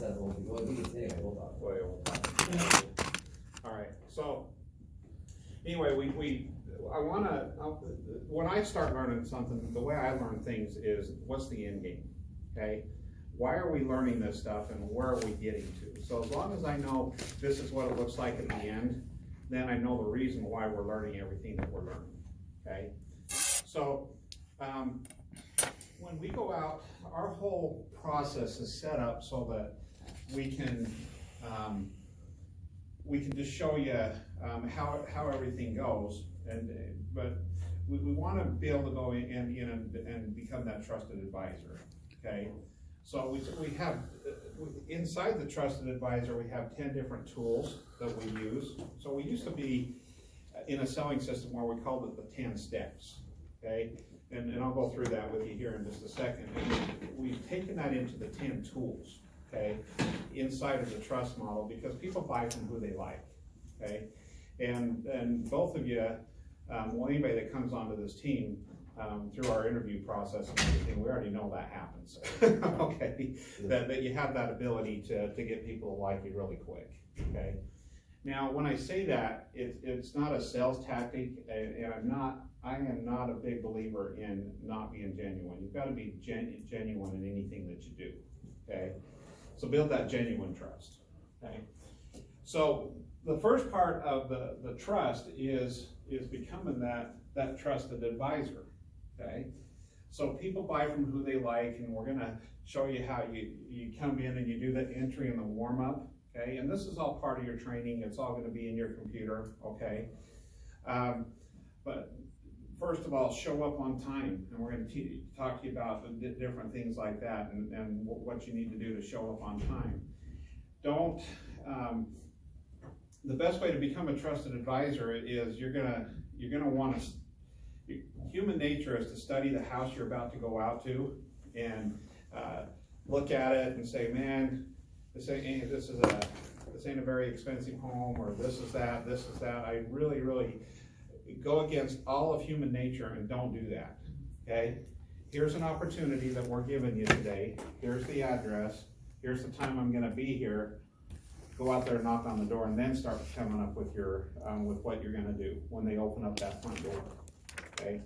said the whole thing. Well, we can say it, we'll talk. Well, we'll talk. All right, so anyway, I want to, when I start learning something, the way I learn things is, what's the end game, okay? Why are we learning this stuff and where are we getting to? So as long as I know this is what it looks like at the end, then I know the reason why we're learning everything that we're learning, okay? So when we go out, our whole process is set up so that we can just show you how everything goes, but we want to be able to go in and become that trusted advisor, okay? So we have, inside the trusted advisor, we have 10 different tools that we use. So we used to be in a selling system where we called it the 10 steps, okay? And I'll go through that with you here in just a second. And we've taken that into the 10 tools, okay, inside of the trust model, because people buy from who they like, okay? And both of you, well, anybody that comes onto this team, through our interview process and everything, we already know that happens, okay? That you have that ability to get people to like you really quick, okay? Now, when I say that, it's not a sales tactic, and I am not a big believer in not being genuine. You've got to be genuine in anything that you do, okay? So build that genuine trust, okay? So the first part of the trust is becoming that trusted advisor, okay? So people buy from who they like, and we're gonna show you how you come in and you do the entry and the warm-up, okay? And this is all part of your training. It's all gonna be in your computer, okay? But first of all, show up on time, and we're gonna talk to you about the different things like that and what you need to do to show up on time. Don't, the best way to become a trusted advisor is you're gonna want to, human nature is to study the house you're about to go out to and look at it and say, man, this ain't a very expensive home, or this is that. I really go against all of human nature and don't do that, okay? Here's an opportunity that we're giving you today. Here's the address. Here's the time I'm gonna be here. Go out there and knock on the door, and then start coming up with your with what you're gonna do when they open up that front door, okay?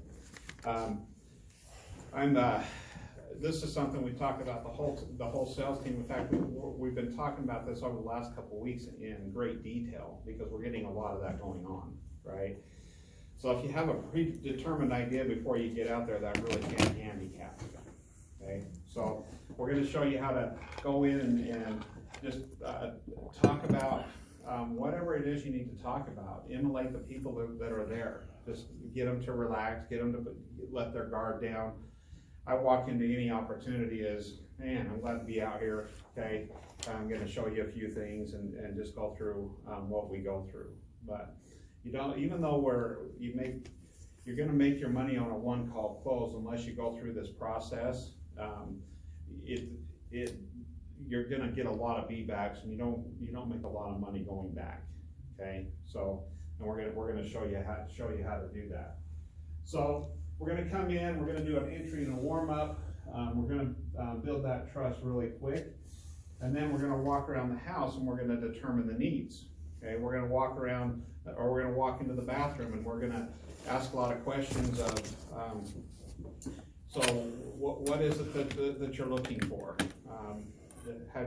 This is something we talk about the whole sales team. In fact, we've been talking about this over the last couple of weeks in great detail, because we're getting a lot of that going on, right? So if you have a predetermined idea before you get out there, that really can't handicap you, okay? So we're going to show you how to go in and just talk about whatever it is you need to talk about. Emulate the people that are there. Just get them to relax, get them to let their guard down. I walk into any opportunity as, man, I'm glad to be out here, okay? I'm going to show you a few things and just go through what we go through. But you don't, even though you're going to make your money on a one-call close unless you go through this process. You're going to get a lot of B-backs, and you don't make a lot of money going back, okay? So, and we're going to show you how to do that. So we're going to come in, we're going to do an entry and a warm-up. We're going to build that trust really quick, and then we're going to walk around the house and we're going to determine the needs. Okay, we're going to walk around, or we're going to walk into the bathroom, and we're going to ask a lot of questions of, so what is it that you're looking for?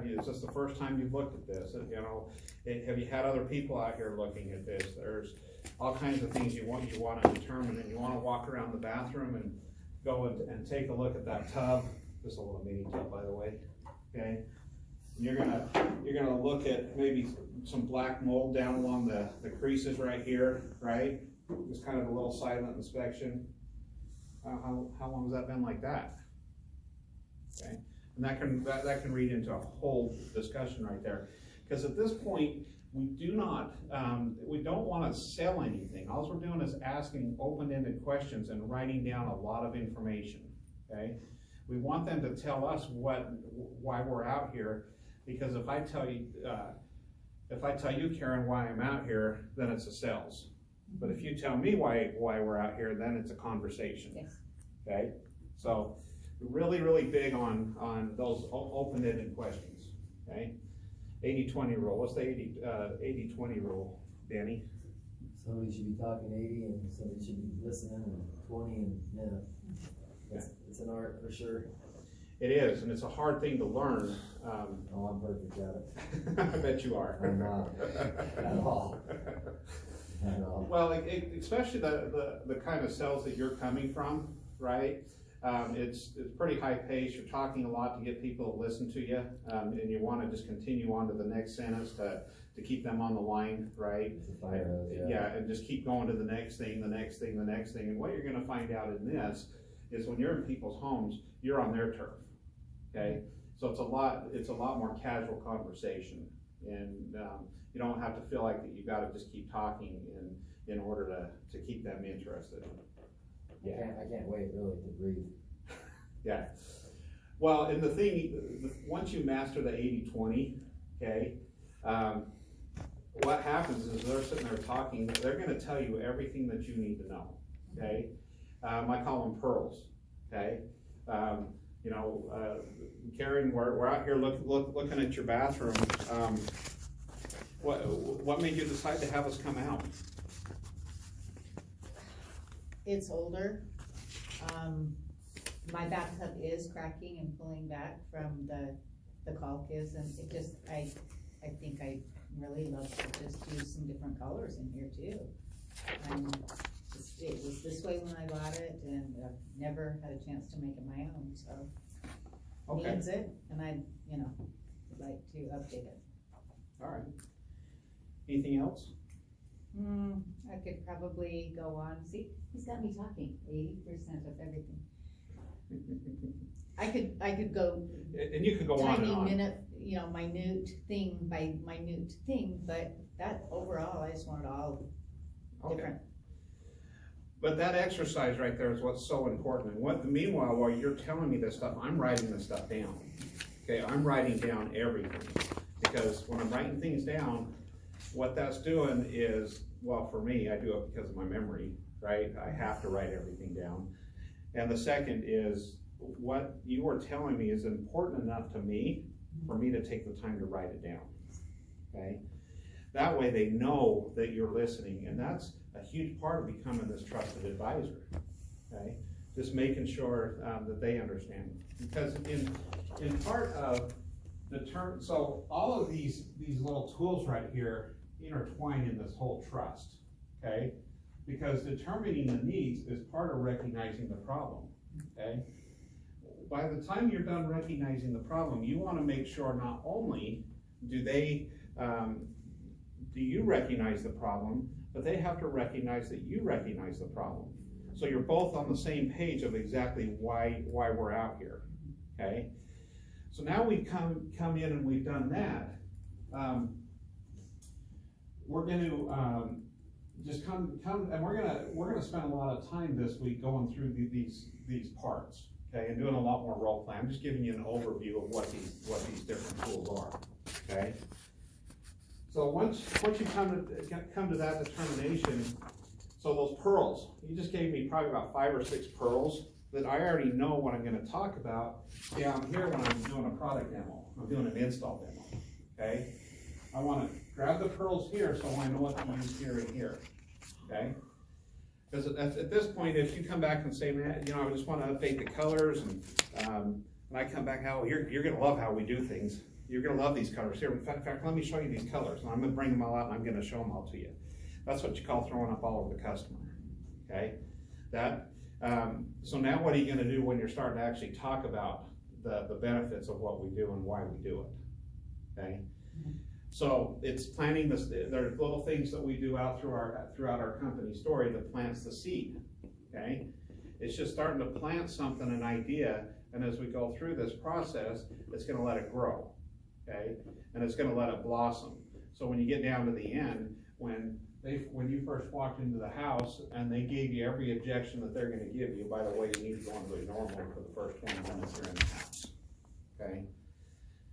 Is this the first time you've looked at this? You know, have you had other people out here looking at this? There's all kinds of things you want to determine, and you want to walk around the bathroom and go and take a look at that tub. This is a little mini tub, by the way. Okay, and you're gonna look at maybe some black mold down along the creases right here, right? Just kind of a little silent inspection. How long has that been like that? Okay. And that can read into a whole discussion right there, because at this point we don't want to sell anything. All we're doing is asking open-ended questions and writing down a lot of information. Okay, we want them to tell us why we're out here, because if I tell you, Karen, why I'm out here, then it's a sales. But if you tell me why we're out here, then it's a conversation. Yes. Okay, so really big on those open-ended questions. okay? 80-20 rule, what's the 80-20 rule, Danny? Somebody should be talking 80 and somebody should be listening and 20 and, yeah. It's an art for sure. It is, and it's a hard thing to learn. Oh, I'm perfect at it. I bet you are. I'm not, at all. At all. Well, especially the kind of sales that you're coming from, right? It's pretty high pace. You're talking a lot to get people to listen to you, and you want to just continue on to the next sentence to keep them on the line, right? It's a fire hose, yeah. Yeah, and just keep going to the next thing, the next thing, the next thing. And what you're going to find out in this is when you're in people's homes, you're on their turf, okay? So it's a lot more casual conversation, and you don't have to feel like that you got to just keep talking in order to keep them interested. Yeah. I can't wait really to breathe. Yeah. Well, and the thing, once you master the 80-20, okay, what happens is they're sitting there talking, they're going to tell you everything that you need to know, okay? I call them pearls, okay? You know, Karen, we're out here looking at your bathroom. What made you decide to have us come out? It's older. My bathtub is cracking and pulling back from the caulk-is, and it just, I think I really love to just use some different colors in here too. It was this way when I bought it, and I've never had a chance to make it my own, so. Okay. Needs it, and I, would like to update it. All right. Anything else? I could probably go on. See, he's got me talking 80% of everything. I could go. And you could go on and on. Tiny minute, minute thing by minute thing, but that overall, I just want it all different. But that exercise right there is what's so important. And meanwhile, while you're telling me this stuff, I'm writing this stuff down. Okay, I'm writing down everything. Because when I'm writing things down, what that's doing is, well, for me, I do it because of my memory, right? I have to write everything down. And the second is, what you are telling me is important enough to me for me to take the time to write it down, okay? That way they know that you're listening, and that's a huge part of becoming this trusted advisor, okay? Just making sure that they understand. Because in part of the term, so all of these little tools right here intertwine in this whole trust, okay? Because determining the needs is part of recognizing the problem, okay? By the time you're done recognizing the problem, you want to make sure not only do you recognize the problem, but they have to recognize that you recognize the problem. So you're both on the same page of exactly why we're out here, okay? So now we come in and we've done that. We're going to just come and we're gonna spend a lot of time this week going through these parts, okay, and doing a lot more role play. I'm just giving you an overview of what these different tools are, okay. So once you come to that determination, so those pearls, you just gave me probably about 5 or 6 pearls that I already know what I'm going to talk about down here when I'm doing a product demo. I'm doing an install demo, okay? I want to grab the pearls here so I know what to use here and here, okay? Because at this point, if you come back and say, man, I just want to update the colors, and I come back, you're going to love how we do things. You're going to love these colors. Here, in fact, let me show you these colors. And I'm going to bring them all out and I'm going to show them all to you. That's what you call throwing up all over the customer, okay? So now what are you going to do when you're starting to actually talk about the benefits of what we do and why we do it, okay? So it's planting this. There's little things that we do out throughout our company story that plants the seed, okay? It's just starting to plant something, an idea, and as we go through this process, it's going to let it grow, okay? And it's going to let it blossom. So when you get down to the end, when you first walked into the house and they gave you every objection that they're going to give you, by the way, you need to go into a normal for the first 20 minutes you're in the house, okay?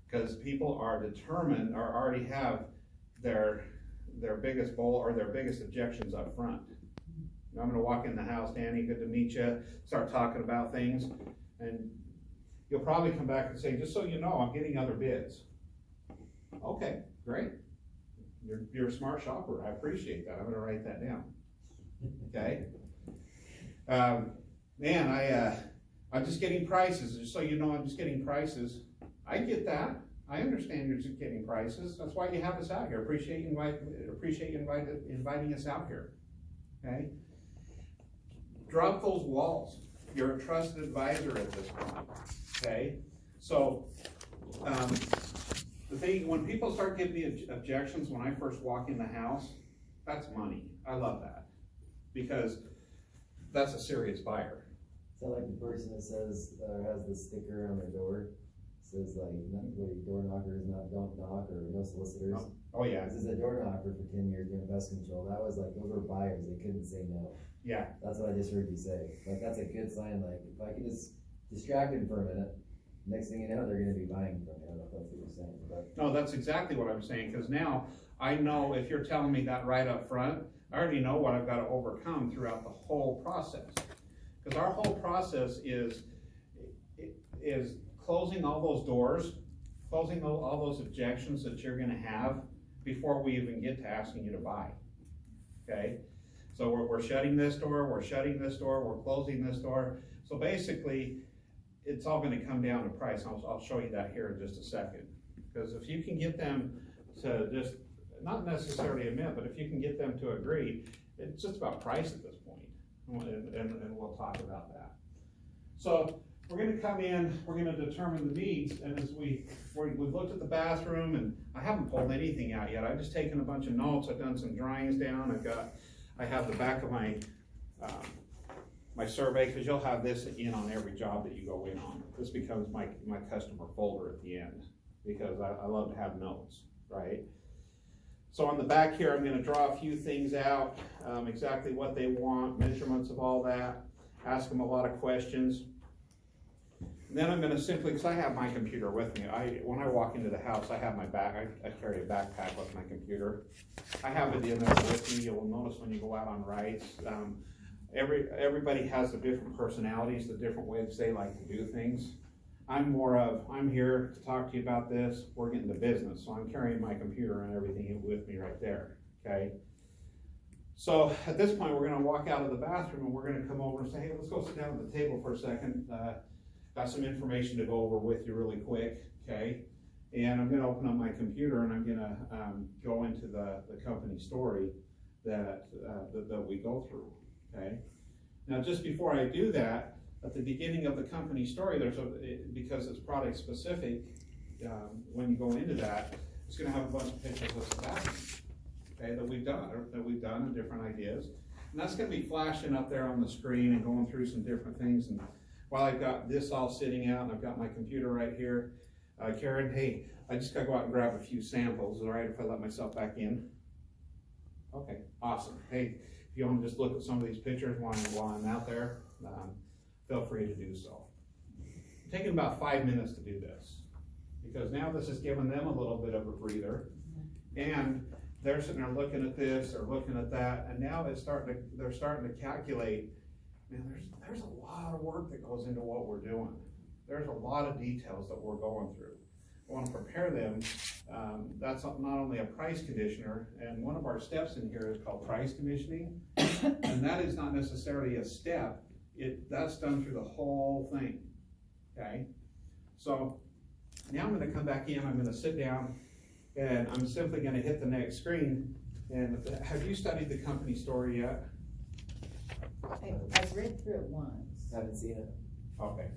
Because people are determined or already have their biggest goal or their biggest objections up front. I'm going to walk in the house, Danny, good to meet you, start talking about things, and you'll probably come back and say, just so you know, I'm getting other bids. Okay, great. You're a smart shopper, I appreciate that, I'm gonna write that down, okay? Man, I'm just getting prices, just so you know, I'm just getting prices. I get that, I understand you're just getting prices, that's why you have us out here, appreciate you inviting us out here, okay? Drop those walls, you're a trusted advisor at this point, okay? So, the thing, when people start giving me objections when I first walk in the house, that's money. I love that. Because that's a serious buyer. Is that like the person that says, has the sticker on their door, says like, door knockers, don't knock, or no solicitors? Oh yeah. This is a door knocker for 10 years doing pest control. That was like, those were buyers, they couldn't say no. Yeah. That's what I just heard you say. Like, that's a good sign, like, if I could just distract them for a minute, next thing you know, they're gonna be buying from you. I don't know if that's what you're saying, but. No, that's exactly what I'm saying, because now I know if you're telling me that right up front, I already know what I've got to overcome throughout the whole process. Because our whole process is closing all those doors, closing all those objections that you're gonna have before we even get to asking you to buy, okay? So we're shutting this door, we're shutting this door, we're closing this door. So basically, it's all gonna come down to price. I'll show you that here in just a second. Because if you can get them to just, not necessarily admit, but if you can get them to agree, it's just about price at this point. And we'll talk about that. So we're gonna come in, we're gonna determine the needs, and as we've looked at the bathroom, and I haven't pulled anything out yet. I've just taken a bunch of notes, I've done some drawings down, I have the back of my my survey, because you'll have this in on every job that you go in on. This becomes my customer folder at the end, because I love to have notes, right? So on the back here, I'm gonna draw a few things out, exactly what they want, measurements of all that, ask them a lot of questions. And then I'm gonna simply, because I have my computer with me, when I walk into the house, I have my I carry a backpack with my computer. I have it in there with me. You'll notice when you go out on rides, everybody has the different personalities, the different ways they like to do things. I'm here to talk to you about this, we're getting to business, so I'm carrying my computer and everything with me right there, okay? So at this point, we're gonna walk out of the bathroom and we're gonna come over and say, hey, let's go sit down at the table for a second. Got some information to go over with you really quick, okay? And I'm gonna open up my computer and I'm gonna go into the company story that we go through, okay? Now, just before I do that, at the beginning of the company story, because it's product specific, when you go into that, it's gonna have a bunch of pictures of the bathroom, okay, that we've done and different ideas. And that's gonna be flashing up there on the screen and going through some different things. And while I've got this all sitting out and I've got my computer right here, Karen, hey, I just gotta go out and grab a few samples. Is it all right if I let myself back in? Okay, awesome. Hey, if you want to just look at some of these pictures while I'm out there, feel free to do so. I'm taking about 5 minutes to do this, because now this has given them a little bit of a breather, and they're sitting there looking at this or looking at that, and now they're starting to calculate. Man, there's a lot of work that goes into what we're doing. There's a lot of details that we're going through. I want to prepare them. That's not only a price conditioner, and one of our steps in here is called price conditioning, and that is not necessarily a step. That's done through the whole thing, okay? So now I'm going to come back in, I'm going to sit down, and I'm simply going to hit the next screen. And have you studied the company story yet? I've read through it once. Haven't seen it. Okay.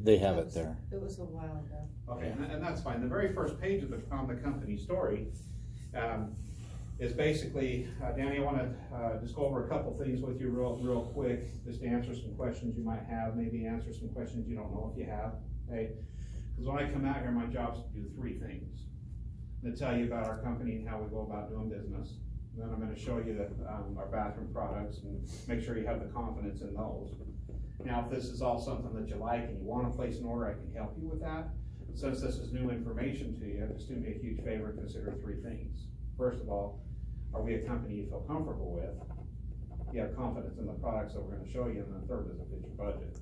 They have it there. It was a while ago. Okay, and that's fine. The very first page on the company story is basically, Danny, I want to just go over a couple things with you real quick, just to answer some questions you might have, maybe answer some questions you don't know if you have, okay? Because when I come out here, my job is to do 3 things. I'm going to tell you about our company and how we go about doing business. And then I'm going to show you our bathroom products and make sure you have the confidence in those. Now, if this is all something that you like and you want to place an order, I can help you with that. Since this is new information to you, just do me a huge favor and consider 3 things. First of all, are we a company you feel comfortable with? You have confidence in the products that we're going to show you, and then third is, if it's your budget.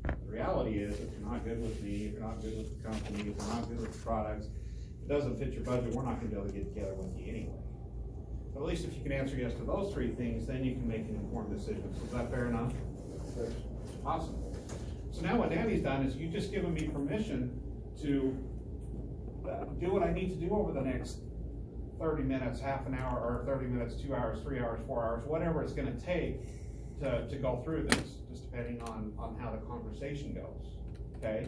The reality is, if you're not good with me, if you're not good with the company, if you're not good with the products, If it doesn't fit your budget, we're not gonna be able to get together with you anyway. But at least if you can answer yes to those three things, then you can make an informed decision. So is that fair enough? Awesome. So now what Danny's done is you just given me permission to do what I need to do over the next 30 minutes, half an hour, or 30 minutes, 2 hours, 3 hours, 4 hours, whatever it's gonna take to go through this, just depending on how the conversation goes, okay?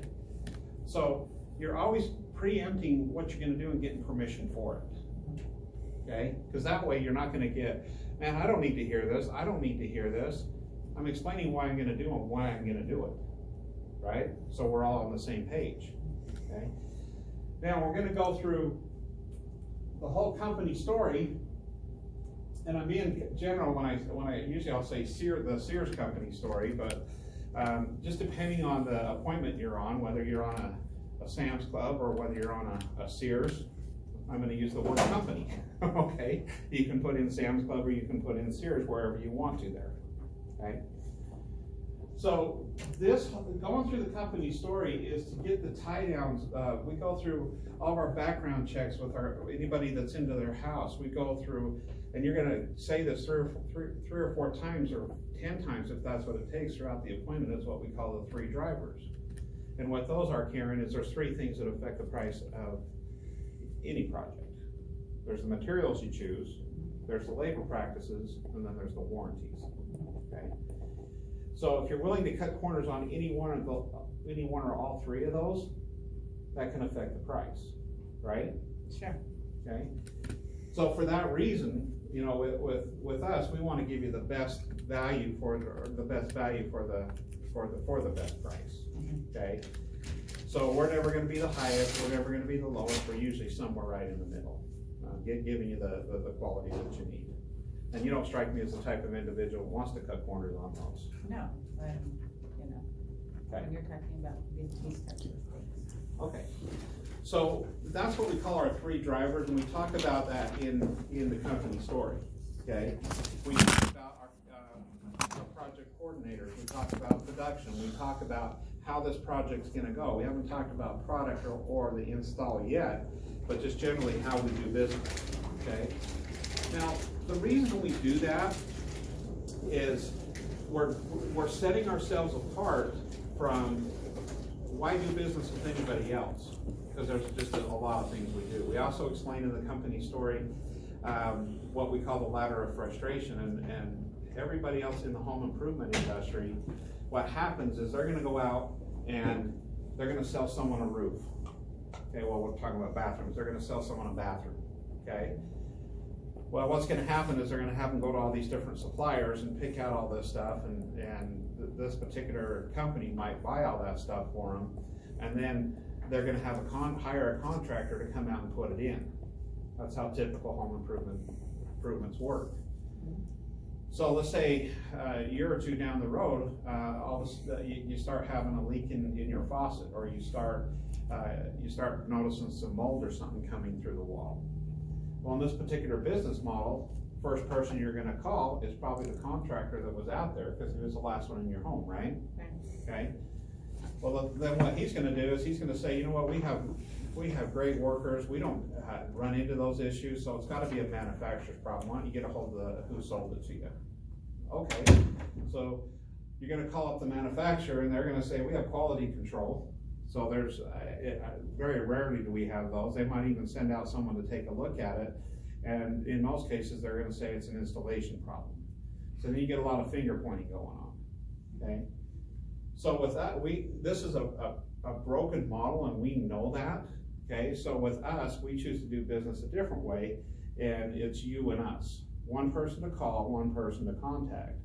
So you're always preempting what you're gonna do and getting permission for it, okay? Because that way you're not gonna get, man, I don't need to hear this, I don't need to hear this. I'm explaining why I'm gonna do and why I'm gonna do it, right? So we're all on the same page, okay? Now we're gonna go through the whole company story, and I'm being general when I usually I'll say the Sears company story, but just depending on the appointment you're on, whether you're on a Sam's Club or whether you're on a Sears, I'm going to use the word company. Okay, you can put in Sam's Club or you can put in Sears wherever you want to there. Okay. So this, going through the company story is to get the tie downs. We go through all of our background checks with anybody that's into their house. We go through, and you're gonna say this three or four times or 10 times if that's what it takes throughout the appointment, is what we call the 3 drivers. And what those are, Karen, is there's 3 things that affect the price of any project. There's the materials you choose, there's the labor practices, and then there's the warranties, okay? So if you're willing to cut corners on any one or all 3 of those, that can affect the price, right? Sure. Okay. So for that reason, you know, with us, we want to give you the best value for the best price. Okay. So we're never going to be the highest. We're never going to be the lowest. We're usually somewhere right in the middle, giving you the quality that you need. And you don't strike me as the type of individual who wants to cut corners on those. No, you know, Okay. when you're talking about these types of things. Okay. So that's what we call our 3 drivers, and we talk about that in the company story. Okay. We talk about our project coordinators. We talk about production. We talk about how this project's going to go. We haven't talked about product or the install yet, but just generally how we do business. Okay. Now, the reason we do that is we're setting ourselves apart from why do business with anybody else, because there's just a lot of things we do. We also explain in the company story what we call the ladder of frustration, and everybody else in the home improvement industry, what happens is they're going to go out and they're going to sell someone a roof. Okay, well, we're talking about bathrooms. They're going to sell someone a bathroom. Okay. Well, what's going to happen is they're going to have them go to all these different suppliers and pick out all this stuff, and this particular company might buy all that stuff for them, and then they're going to have hire a contractor to come out and put it in. That's how typical home improvements work. So let's say a year or 2 down the road, you start having a leak in your faucet, or you start noticing some mold or something coming through the wall. Well, in this particular business model, first person you're going to call is probably the contractor that was out there, because he was the last one in your home, right? Okay. Well, then what he's going to do is he's going to say, you know what, we have great workers. We don't run into those issues, so it's got to be a manufacturer's problem. Why don't you get a hold of who sold it to you? Okay. So you're going to call up the manufacturer, and they're going to say, we have quality control. So there's very rarely do we have those. They might even send out someone to take a look at it, and in most cases they're going to say it's an installation problem. So then you get a lot of finger pointing going on. Okay. So with that, this is a broken model, and we know that. Okay. So with us, we choose to do business a different way, and it's you and us. One person to call, one person to contact.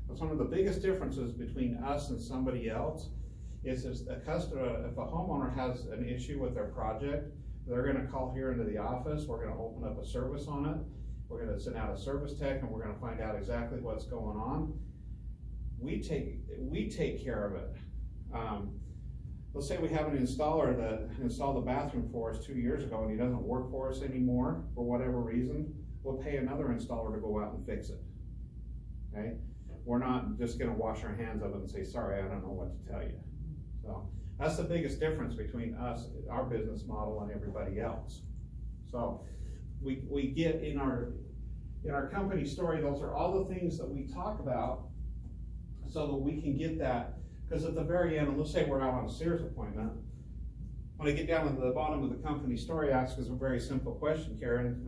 That's one of the biggest differences between us and somebody else. Is if a homeowner has an issue with their project, they're going to call here into the office. We're going to open up a service on it. We're going to send out a service tech, and we're going to find out exactly what's going on. We take care of it. Let's say we have an installer that installed the bathroom for us 2 years ago, and he doesn't work for us anymore for whatever reason. We'll pay another installer to go out and fix it. Okay, we're not just going to wash our hands of it and say, sorry, I don't know what to tell you. So That's the biggest difference between us, our business model, and everybody else. So we get in our company story, those are all the things that we talk about so that we can get that, because at the very end, and let's say we're out on a Sears appointment, when I get down to the bottom of the company story, I ask us a very simple question, Karen.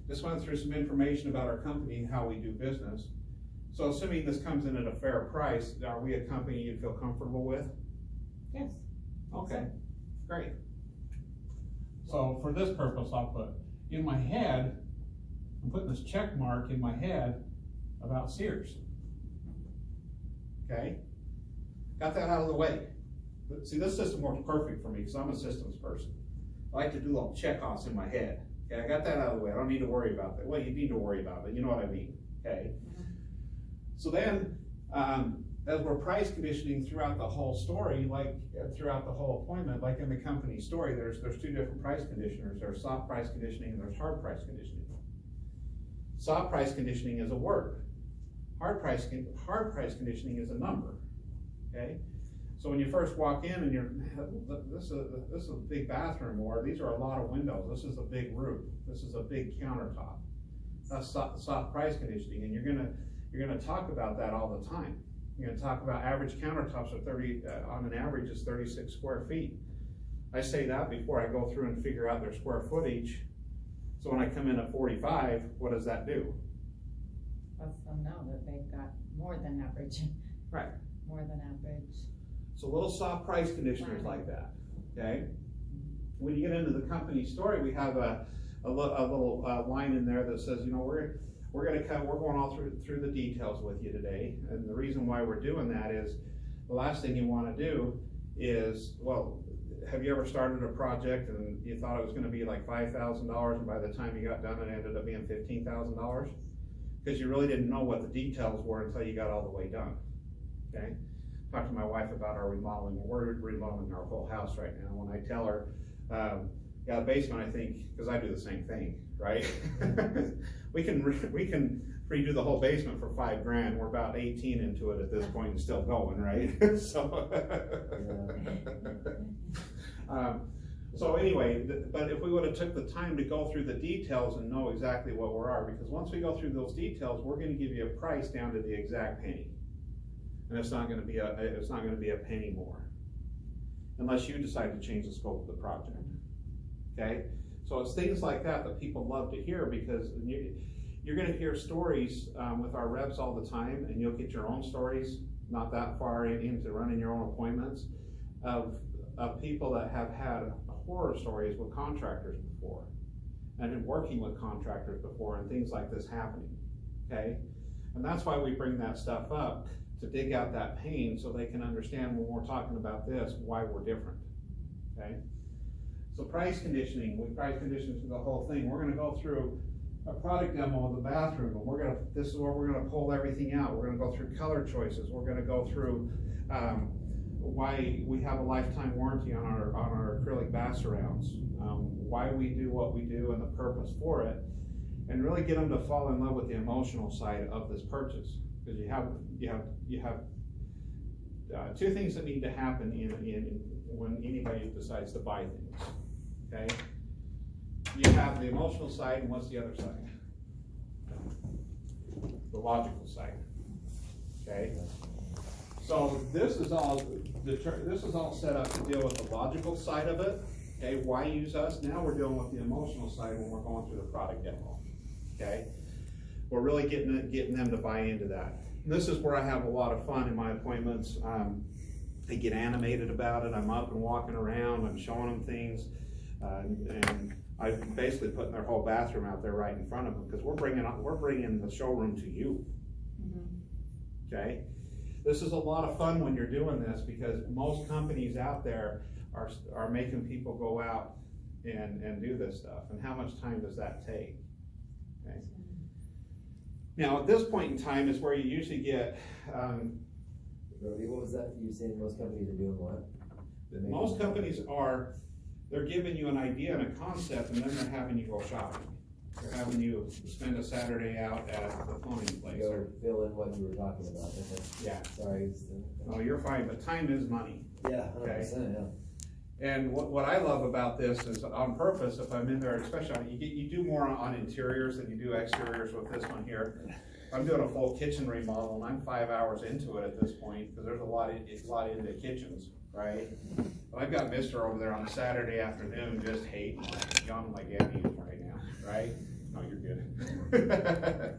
Just went through some information about our company and how we do business. So assuming this comes in at a fair price, are we a company you'd feel comfortable with? Yes. Okay, great. So for this purpose, I'll put, in my head, I'm putting this check mark in my head about Sears. Okay? Got that out of the way. See, this system works perfect for me because I'm a systems person. I like to do little check-offs in my head. Okay, I got that out of the way. I don't need to worry about that. Well, you need to worry about it, you know what I mean, okay? So then, as we're price conditioning throughout the whole story, like throughout the whole appointment, like in the company story, there's two different price conditioners. There's soft price conditioning and there's hard price conditioning. Soft price conditioning is a word. Hard price conditioning is a number, okay? So when you first walk in and this is a big bathroom, or these are a lot of windows, this is a big roof, this is a big countertop. That's soft price conditioning, and you're gonna talk about that all the time. You're gonna talk about average countertops are on an average is 36 square feet. I say that before I go through and figure out their square footage. So when I come in at 45, what does that do? Lets them know that they've got more than average. Right. More than average. So little soft price conditioners like that, okay? When you get into the company story, we have a little line in there that says, you know, we're going all through the details with you today. And the reason why we're doing that is the last thing you want to do is, well, have you ever started a project and you thought it was going to be like $5,000 and by the time you got done it ended up being $15,000? Because you really didn't know what the details were until you got all the way done, okay? Talked to my wife about our remodeling. We're remodeling our whole house right now. When I tell her, yeah, the basement, I think, because I do the same thing, right? we can redo the whole basement for $5,000. We're about 18 into it at this point and still going, right? So anyway, but if we would have took the time to go through the details and know exactly what we are, because once we go through those details, we're going to give you a price down to the exact penny. And it's not going to be a penny more, unless you decide to change the scope of the project. Okay, so it's things like that that people love to hear, because you're going to hear stories with our reps all the time, and you'll get your own stories not that far into running your own appointments of people that have had horror stories with contractors before, and in working with contractors before, and things like this happening. Okay, and that's why we bring that stuff up, to dig out that pain so they can understand when we're talking about this, why we're different, okay? So price conditioning, we price condition through the whole thing. We're gonna go through a product demo of the bathroom, and this is where we're gonna pull everything out. We're gonna go through color choices. We're gonna go through why we have a lifetime warranty on our acrylic bath surrounds, why we do what we do and the purpose for it, and really get them to fall in love with the emotional side of this purchase. Because you have two things that need to happen when anybody decides to buy things, okay? You have the emotional side, and what's the other side? The logical side, okay? So this is all set up to deal with the logical side of it, okay? Why use us? Now we're dealing with the emotional side when we're going through the product demo, okay? We're really getting them to buy into that. And this is where I have a lot of fun in my appointments. I get animated about it. I'm up and walking around. I'm showing them things, and I'm basically putting their whole bathroom out there right in front of them, because we're bringing the showroom to you. Mm-hmm. Okay, this is a lot of fun when you're doing this, because most companies out there are making people go out and do this stuff. And how much time does that take? Okay. Now, at this point in time is where you usually get. What was that? You saying most companies are doing what? Most companies they're giving you an idea and a concept, and then they're having you go shopping. They're having you spend a Saturday out at the plumbing place. Go fill in what you were talking about, okay? Yeah, Sorry. no, you're fine, but time is money. Yeah, 100%, yeah. And what I love about this is on purpose, if I'm in there, especially, you do more on interiors than you do exteriors with this one here. I'm doing a full kitchen remodel and I'm 5 hours into it at this point, because there's a lot into kitchens, right? But I've got Mister over there on a Saturday afternoon just hating like young like Andy is right now, right? No, you're good.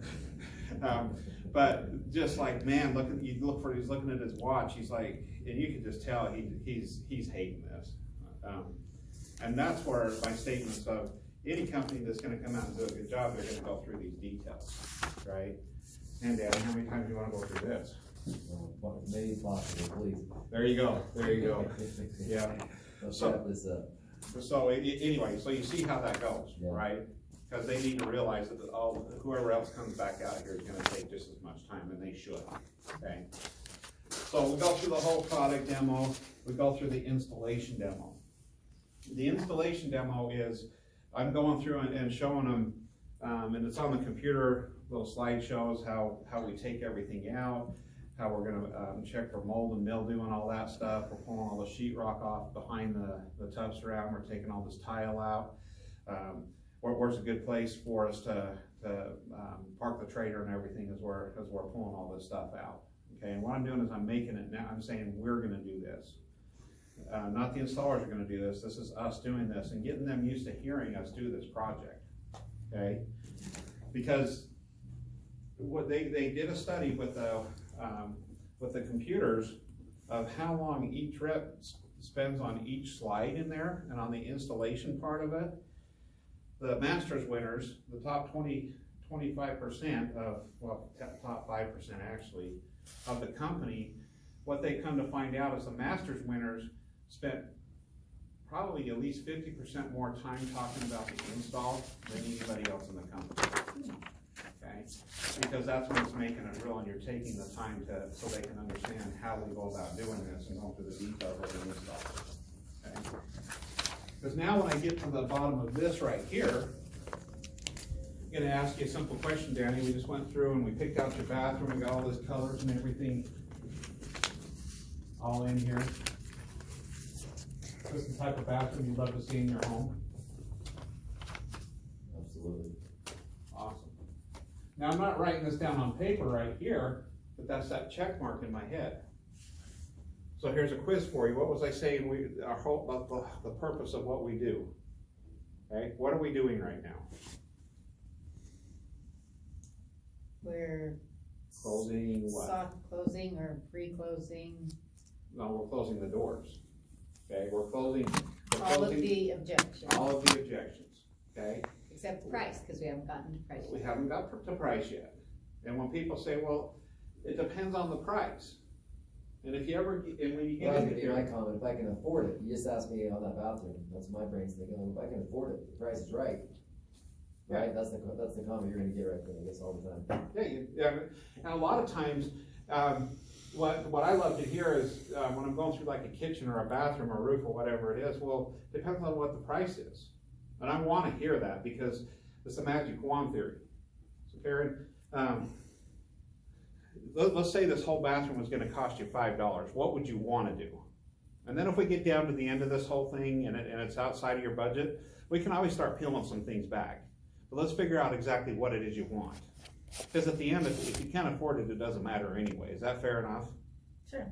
But just like, man, he's looking at his watch, he's like, and you can just tell he's hating this. And that's where my statements of any company that's gonna come out and do a good job, they're gonna go through these details, right? And Danny, how many times do you wanna go through this? Maybe possible, please. There you go, yeah. Let's So- wrap this up. So anyway, so you see how that goes, Yeah. right? Because they need to realize that whoever else comes back out here is gonna take just as much time, and they should, okay? So we go through the whole product demo, we go through the installation demo. The installation demo is, I'm going through and showing them, and it's on the computer, little slideshows, how we take everything out, how we're gonna check for mold and mildew and all that stuff. We're pulling all the sheetrock off behind the tub surround, we're taking all this tile out. Where's a good place for us to park the trailer and everything as we're pulling all this stuff out. Okay, and what I'm doing is I'm making it now, I'm saying we're gonna do this. Not the installers are gonna do this, this is us doing this and getting them used to hearing us do this project, okay? Because what they did a study with the computers of how long each rep spends on each slide in there and on the installation part of it. The Masters winners, the top 25% of, well, top 5% actually, of the company, what they come to find out is the Masters winners spent probably at least 50% more time talking about the install than anybody else in the company. Okay, because that's when it's making it real and you're taking the time so they can understand how we go about doing this and going through the details of the install. Okay, because now when I get to the bottom of this right here, I'm gonna ask you a simple question, Danny. We just went through and we picked out your bathroom, we got all these colors and everything all in here. Is this the type of bathroom you'd love to see in your home? Absolutely. Awesome. Now I'm not writing this down on paper right here, but that's that check mark in my head. So here's a quiz for you. What was I saying? The purpose of what we do. Okay, what are we doing right now? We're Closing what? soft closing or pre-closing, No, we're closing the doors. Okay, we're closing all of the objections, all of the objections. Okay, except price, because we haven't gotten to price we yet. haven't got to price yet. And when people say, well, it depends on the price. And if you ever, and when you get Well, into in here, my comment, if I can afford it, you just asked me on that bathroom, that's my brain's thinking, if I can afford it, the price is right. Right, that's the comment you're gonna get right there, I guess, all the time. yeah, and a lot of times, what I love to hear is, when I'm going through like a kitchen or a bathroom or a roof or whatever it is, well, it depends on what the price is. And I wanna hear that because it's the magic wand theory. So Karen, let's say this whole bathroom was gonna cost you $5, what would you wanna do? And then if we get down to the end of this whole thing and it's outside of your budget, we can always start peeling some things back. But let's figure out exactly what it is you want. Because at the end, if you can't afford it, it doesn't matter anyway. Is that fair enough? Sure.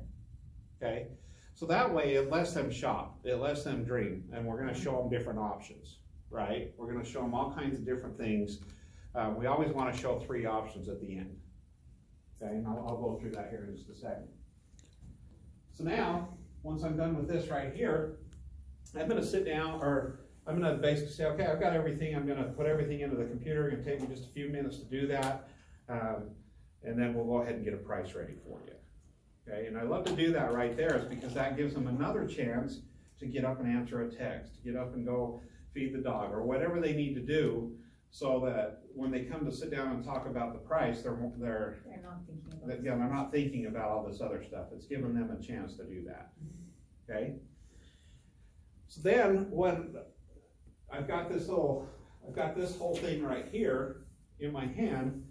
Okay, so that way it lets them shop, it lets them dream, and we're gonna show them different options, right? We're gonna show them all kinds of different things. We always wanna show 3 options at the end. Okay, and I'll go through that here in just a second. So now, once I'm done with this right here, I'm gonna sit down, or I'm gonna basically say, okay, I've got everything, I'm gonna put everything into the computer, it's gonna take me just a few minutes to do that, and then we'll go ahead and get a price ready for you. Okay, and I love to do that right there is because that gives them another chance to get up and answer a text, to get up and go feed the dog, or whatever they need to do, so that when they come to sit down and talk about the price, they're not thinking about they're not thinking about all this other stuff. It's giving them a chance to do that. Okay? So then when I've got this little I've got this whole thing right here in my hand,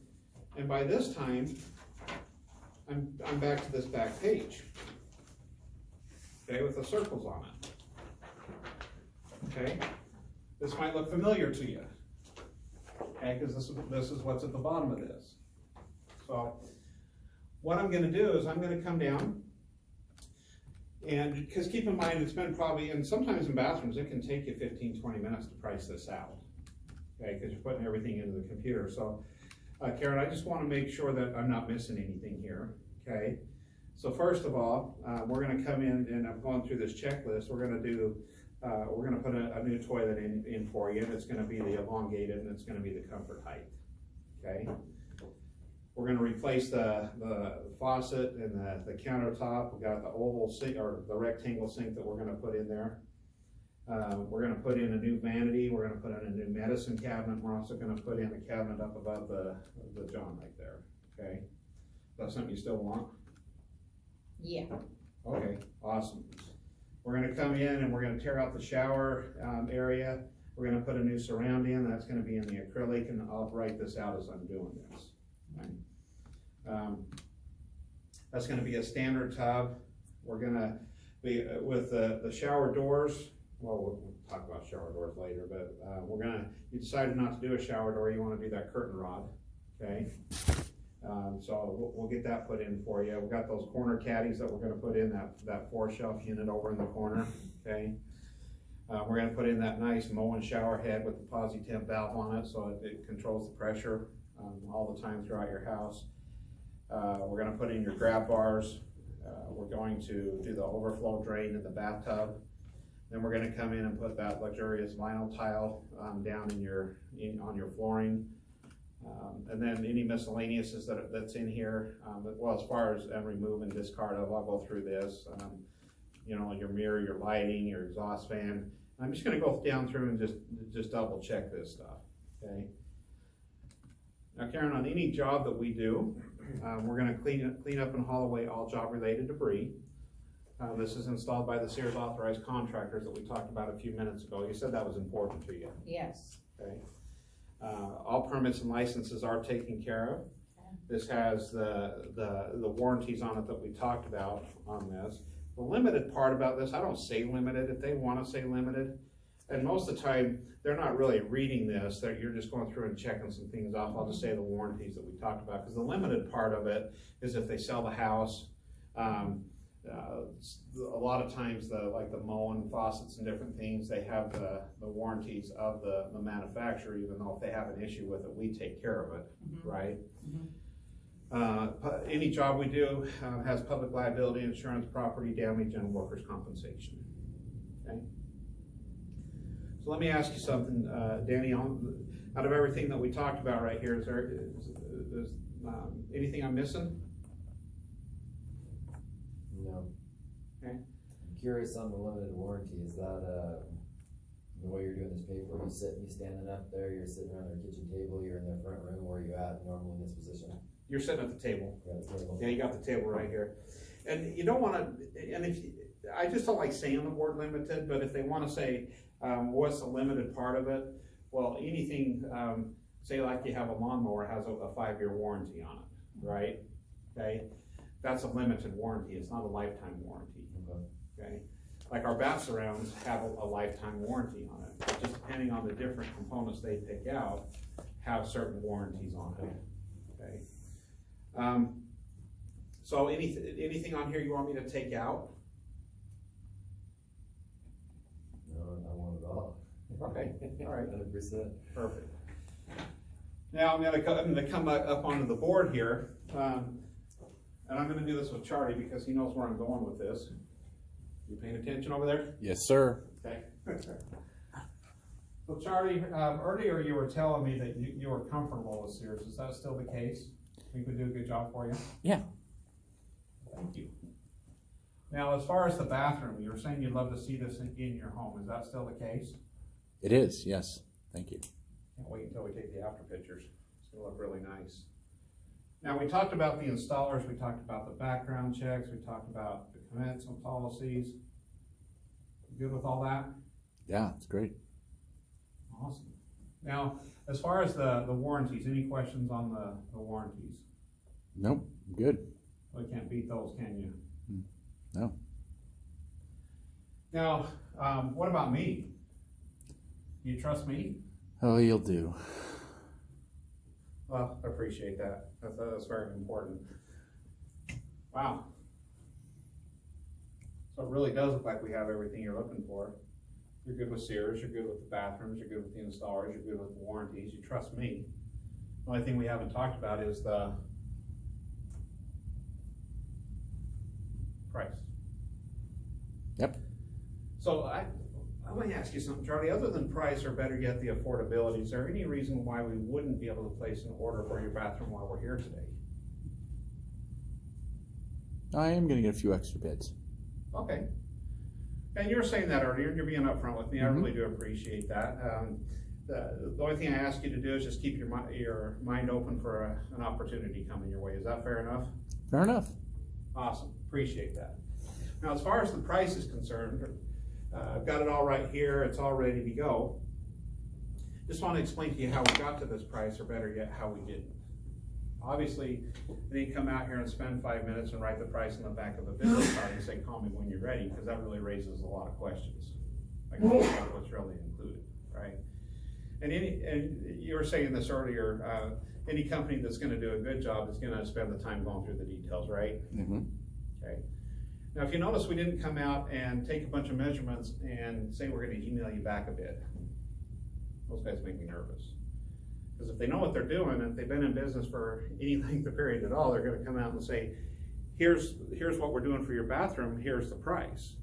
and by this time, I'm back to this back page. Okay, with the circles on it. Okay, this might look familiar to you. Okay, because this is what's at the bottom of this. So, what I'm going to do is I'm going to come down, and because keep in mind it's been probably, and sometimes in bathrooms it can take you 15-20 minutes to price this out. Okay, because you're putting everything into the computer. So, Karen, I just want to make sure that I'm not missing anything here. Okay, so first of all, we're going to come in, and I'm going through this checklist. We're going to put a new toilet in for you, and it's going to be the elongated, and it's going to be the comfort height. Okay, we're going to replace the faucet and the countertop. We got the oval sink or the rectangle sink that we're going to put in there. We're going to put in a new vanity. We're going to put in a new medicine cabinet. We're also going to put in a cabinet up above the john right there. Okay, that's something you still want? Yeah. Okay, awesome. We're going to come in and we're going to tear out the shower area. We're going to put a new surround in. That's going to be in the acrylic, and I'll write this out as I'm doing this. Okay. That's going to be a standard tub. We're going to be with the shower doors. Well, we'll talk about shower doors later, but you decided not to do a shower door. You want to do that curtain rod. Okay. So we'll get that put in for you. We've got those corner caddies that we're going to put in, that 4-shelf unit over in the corner. Okay. We're going to put in that nice Moen shower head with the posi-temp valve on it, so it controls the pressure all the time throughout your house. We're going to put in your grab bars. We're going to do the overflow drain in the bathtub. Then we're going to come in and put that luxurious vinyl tile down on your flooring. And then any miscellaneous that's in here, well, as far as remove and discard of, I'll go through this. You know, your mirror, your lighting, your exhaust fan. I'm just going to go down through and just double check this stuff. Okay. Now, Karen, on any job that we do, we're going to clean up and haul away all job-related debris. This is installed by the Sears authorized contractors that we talked about a few minutes ago. You said that was important to you. Yes. Okay. All permits and licenses are taken care of. This has the warranties on it that we talked about on this. The limited part about this, I don't say limited if they want to say limited. And most of the time, they're not really reading this. You're just going through and checking some things off. I'll just say the warranties that we talked about, because the limited part of it is if they sell the house. A lot of times, like the Moen faucets and different things, they have the warranties of the manufacturer, even though if they have an issue with it, we take care of it, right? Any job we do has public liability insurance, property damage, and workers' compensation. Okay. So let me ask you something, Danny. Out of everything that we talked about right here, is anything I'm missing? No. Okay. I'm curious on the limited warranty. Is that the way you're doing this paper? You standing up there, you're sitting around their kitchen table, you're in their front room, where are you at normally in this position? You're sitting at the table. Table. Yeah, you got the table right here. And you don't want to, and I just don't like saying the word limited, but if they want to say, what's the limited part of it? Well, anything, say like you have a lawnmower has a 5-year warranty on it, right? Okay. That's a limited warranty. It's not a lifetime warranty. Okay. Like our bath surrounds have a lifetime warranty on it. Just depending on the different components they pick out, have certain warranties on it. Okay. So anything on here you want me to take out? No, I want it all. Okay. All right. 100%. Perfect. Now I'm going to come up onto the board here. And I'm going to do this with Charlie because he knows where I'm going with this. You paying attention over there? Yes, sir. Okay. So Charlie, earlier you were telling me that you were comfortable with Sears. Is that still the case? Think we do a good job for you? Yeah. Thank you. Now, as far as the bathroom, you were saying you'd love to see this in your home. Is that still the case? It is, yes. Thank you. Can't wait until we take the after pictures. It's going to look really nice. Now, we talked about the installers, we talked about the background checks, we talked about the commencement policies. You good with all that? Yeah, it's great. Awesome. Now, as far as the warranties, any questions on the warranties? Nope, good. Well, you can't beat those, can you? No. Now, what about me? Do you trust me? Oh, you'll do. Well, I appreciate that. That's very important. Wow. So it really does look like we have everything you're looking for. You're good with Sears, you're good with the bathrooms, you're good with the installers, you're good with the warranties, you trust me. The only thing we haven't talked about is the price. Yep. So I want to ask you something, Charlie. Other than price, or better yet, the affordability, is there any reason why we wouldn't be able to place an order for your bathroom while we're here today? I am gonna get a few extra bids. Okay. And you were saying that earlier, and you're being upfront with me. I really do appreciate that. The only thing I ask you to do is just keep your mind open for an opportunity coming your way. Is that fair enough? Fair enough. Awesome. Appreciate that. Now, as far as the price is concerned, I've got it all right here. It's all ready to go. Just want to explain to you how we got to this price, or better yet, how we didn't. Obviously, they didn't come out here and spend 5 minutes and write the price on the back of a business card and say, call me when you're ready, because that really raises a lot of questions. Like, what's really included, right? And you were saying this earlier, any company that's going to do a good job is going to spend the time going through the details, right? Mm-hmm. Okay. Now, if you notice, we didn't come out and take a bunch of measurements and say we're going to email you back a bid. Those guys make me nervous. Because if they know what they're doing, and if they've been in business for any length of period at all, they're going to come out and say, here's what we're doing for your bathroom, here's the price.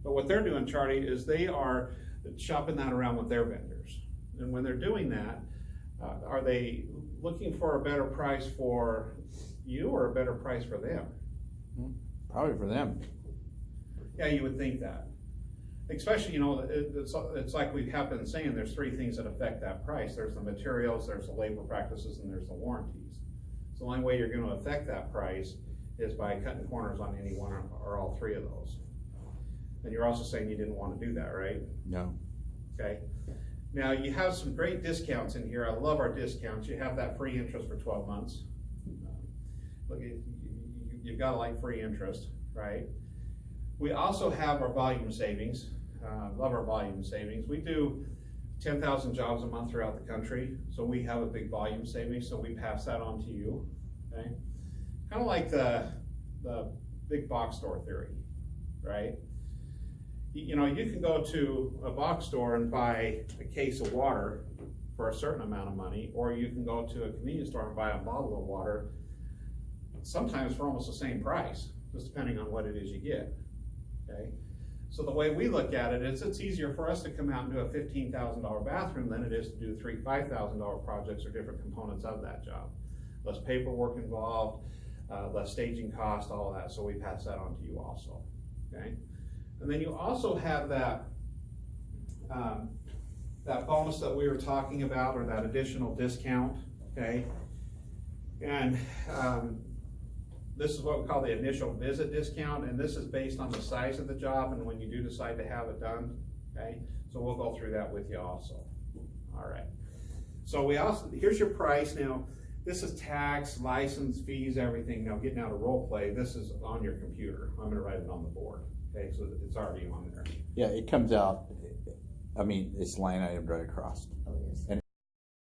But what they're doing, Charlie, is they are shopping that around with their vendors. And when they're doing that, are they looking for a better price for you, or a better price for them? Probably for them. Yeah, you would think that. Especially, you know, it's like we have been saying, there's three things that affect that price. There's the materials, there's the labor practices, and there's the warranties. So the only way you're going to affect that price is by cutting corners on any one or all three of those. And you're also saying you didn't want to do that, right? No. Okay. Now, you have some great discounts in here. I love our discounts. You have that free interest for 12 months. Look, you've got to like free interest, right? We also have our volume savings. Love our volume savings. We do 10,000 jobs a month throughout the country, so we have a big volume savings, so we pass that on to you, okay? Kind of like the big box store theory, right? You know, you can go to a box store and buy a case of water for a certain amount of money, or you can go to a convenience store and buy a bottle of water, sometimes for almost the same price, just depending on what it is you get, okay? So the way we look at it is, it's easier for us to come out and do a $15,000 bathroom than it is to do $3,000, $5,000 projects or different components of that job. Less paperwork involved, less staging cost, all of that, so we pass that on to you also, okay? And then you also have that that bonus that we were talking about, or that additional discount, okay? And this is what we call the initial visit discount, and this is based on the size of the job and when you do decide to have it done, okay? So we'll go through that with you also. All right. So we also, here's your price. Now, this is tax, license, fees, everything. Now, getting out of role play, this is on your computer. I'm gonna write it on the board, okay? So it's already on there. Yeah, it comes out, I mean, it's line item right across. Oh, yes. And